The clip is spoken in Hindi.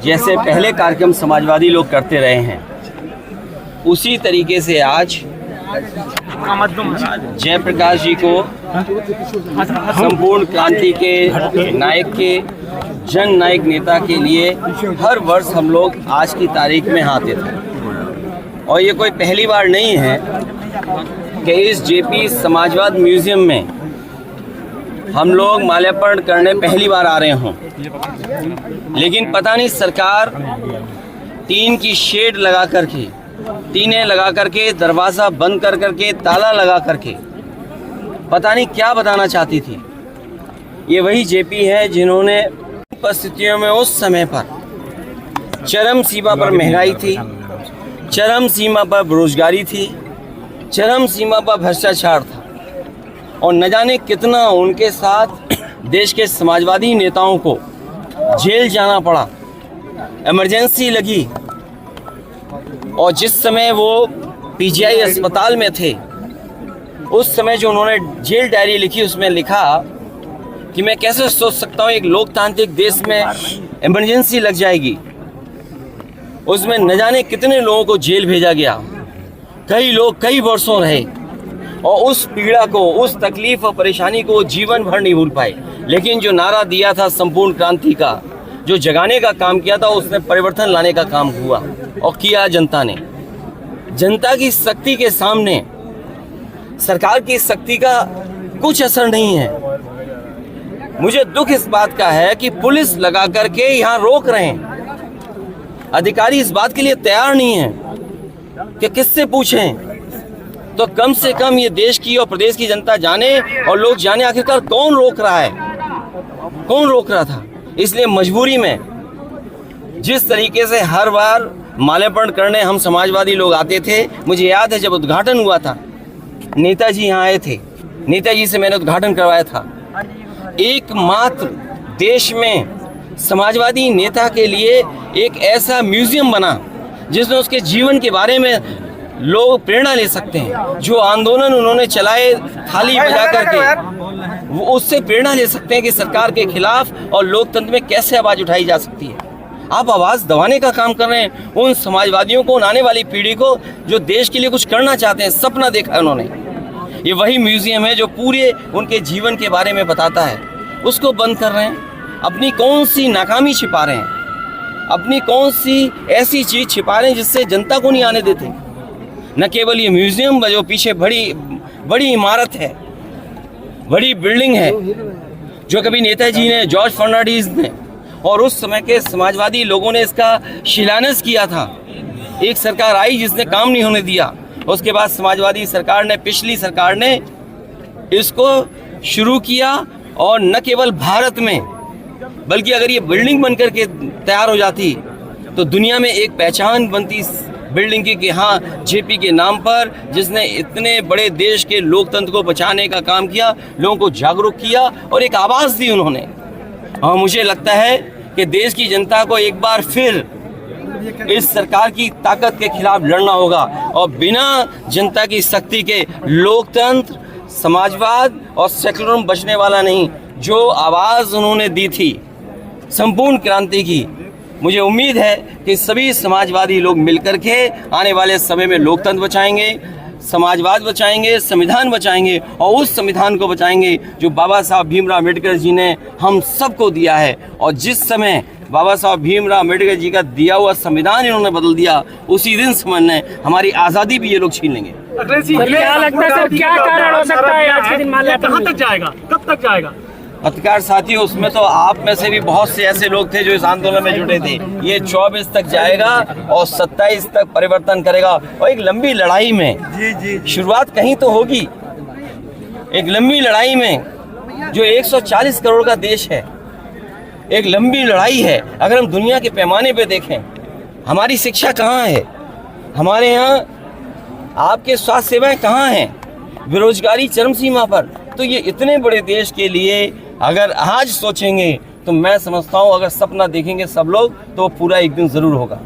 जैसे पहले कार्यक्रम समाजवादी लोग करते रहे हैं, उसी तरीके से आज जयप्रकाश जी को संपूर्ण क्रांति के नायक के जन नायक नेता के लिए हर वर्ष हम लोग आज की तारीख में आते थे। और ये कोई पहली बार नहीं है कि इस जेपी समाजवाद म्यूजियम में हम लोग माल्यार्पण करने पहली बार आ रहे हों, लेकिन पता नहीं सरकार टीन की शेड लगा करके, टीनें लगा करके, दरवाज़ा बंद कर करके, ताला लगा करके पता नहीं क्या बताना चाहती थी। ये वही जेपी है जिन्होंने परिस्थितियों में उस समय पर चरम सीमा पर महंगाई थी, चरम सीमा पर बेरोजगारी थी, चरम सीमा पर भ्रष्टाचार था, और न जाने कितना उनके साथ देश के समाजवादी नेताओं को जेल जाना पड़ा, इमरजेंसी लगी। और जिस समय वो पीजीआई अस्पताल में थे, उस समय जो उन्होंने जेल डायरी लिखी, उसमें लिखा कि मैं कैसे सोच सकता हूँ एक लोकतांत्रिक देश में इमरजेंसी लग जाएगी। उसमें न जाने कितने लोगों को जेल भेजा गया, कई लोग कई वर्षों रहे और उस पीड़ा को, उस तकलीफ और परेशानी को जीवन भर नहीं भूल पाए। लेकिन जो नारा दिया था संपूर्ण क्रांति का, जो जगाने का काम किया था, उसमें परिवर्तन लाने का काम हुआ और किया जनता ने। जनता की शक्ति के सामने सरकार की शक्ति का कुछ असर नहीं है। मुझे दुख इस बात का है कि पुलिस लगा करके यहाँ रोक रहे हैं, अधिकारी इस बात के लिए तैयार नहीं है कि किससे पूछें। तो कम से कम ये देश की और प्रदेश की जनता जाने और लोग जाने आखिरकार कौन रोक रहा है, कौन रोक रहा था। इसलिए मजबूरी में जिस तरीके से हर बार माल्यार्पण करने हम समाजवादी लोग आते थे, मुझे याद है जब उद्घाटन हुआ था, नेताजी यहाँ आए थे, नेताजी से मैंने उद्घाटन करवाया था। एकमात्र देश में समाजवादी नेता के लिए एक ऐसा म्यूजियम बना जिसमें उसके जीवन के बारे में लोग प्रेरणा ले सकते हैं। जो आंदोलन उन्होंने चलाए थाली बजा करके, वो उससे प्रेरणा ले सकते हैं कि सरकार के खिलाफ और लोकतंत्र में कैसे आवाज़ उठाई जा सकती है। आप आवाज़ दबाने का काम कर रहे हैं उन समाजवादियों को, उन आने वाली पीढ़ी को जो देश के लिए कुछ करना चाहते हैं, सपना देखा है उन्होंने। ये वही म्यूजियम है जो पूरे उनके जीवन के बारे में बताता है, उसको बंद कर रहे हैं। अपनी कौन सी नाकामी छिपा रहे हैं, अपनी कौन सी ऐसी चीज़ छिपा रहे हैं जिससे जनता को नहीं आने देते। न केवल ये म्यूजियम जो पीछे बड़ी इमारत है, बड़ी बिल्डिंग है, जो कभी नेताजी ने, जॉर्ज फर्नांडिस ने और उस समय के समाजवादी लोगों ने इसका शिलान्यास किया था। एक सरकार आई जिसने काम नहीं होने दिया, उसके बाद समाजवादी सरकार ने, पिछली सरकार ने इसको शुरू किया। और न केवल भारत में, बल्कि अगर ये बिल्डिंग बन करके तैयार हो जाती तो दुनिया में एक पहचान बनती बिल्डिंग की कि हाँ, जेपी के नाम पर, जिसने इतने बड़े देश के लोकतंत्र को बचाने का काम किया, लोगों को जागरूक किया और एक आवाज़ दी उन्होंने। और मुझे लगता है कि देश की जनता को एक बार फिर इस सरकार की ताकत के खिलाफ लड़ना होगा और बिना जनता की शक्ति के लोकतंत्र, समाजवाद और सेकुलरिज्म बचने वाला नहीं। जो आवाज़ उन्होंने दी थी संपूर्ण क्रांति की, मुझे उम्मीद है कि सभी समाजवादी लोग मिलकर के आने वाले समय में लोकतंत्र बचाएंगे, समाजवाद बचाएंगे, संविधान बचाएंगे और उस संविधान को बचाएंगे जो बाबा साहब भीमराव अम्बेडकर जी ने हम सबको दिया है। और जिस समय बाबा साहब भीमराव अम्बेडकर जी का दिया हुआ संविधान इन्होंने बदल दिया, उसी दिन समझने हमारी आज़ादी भी ये लोग छीन लेंगे। क्या लगता है सर, क्या कारण हो सकता है आज के दिन माल्यार्पण कहाँ तक जाएगा, कब तक जाएगा? पत्रकार साथियों, उसमें तो आप में से भी बहुत से ऐसे लोग थे जो इस आंदोलन में जुटे थे। ये 24 तक जाएगा और 27 तक परिवर्तन करेगा। और एक लंबी लड़ाई में शुरुआत कहीं तो होगी, एक लंबी लड़ाई में जो 140 करोड़ का देश है, एक लंबी लड़ाई है। अगर हम दुनिया के पैमाने पे देखें, हमारी शिक्षा कहाँ है, हमारे यहाँ आपके स्वास्थ्य सेवाएं कहाँ हैं, बेरोजगारी चरम सीमा पर। तो ये इतने बड़े देश के लिए अगर आज सोचेंगे तो मैं समझता हूँ, अगर सपना देखेंगे सब लोग तो पूरा एक दिन ज़रूर होगा।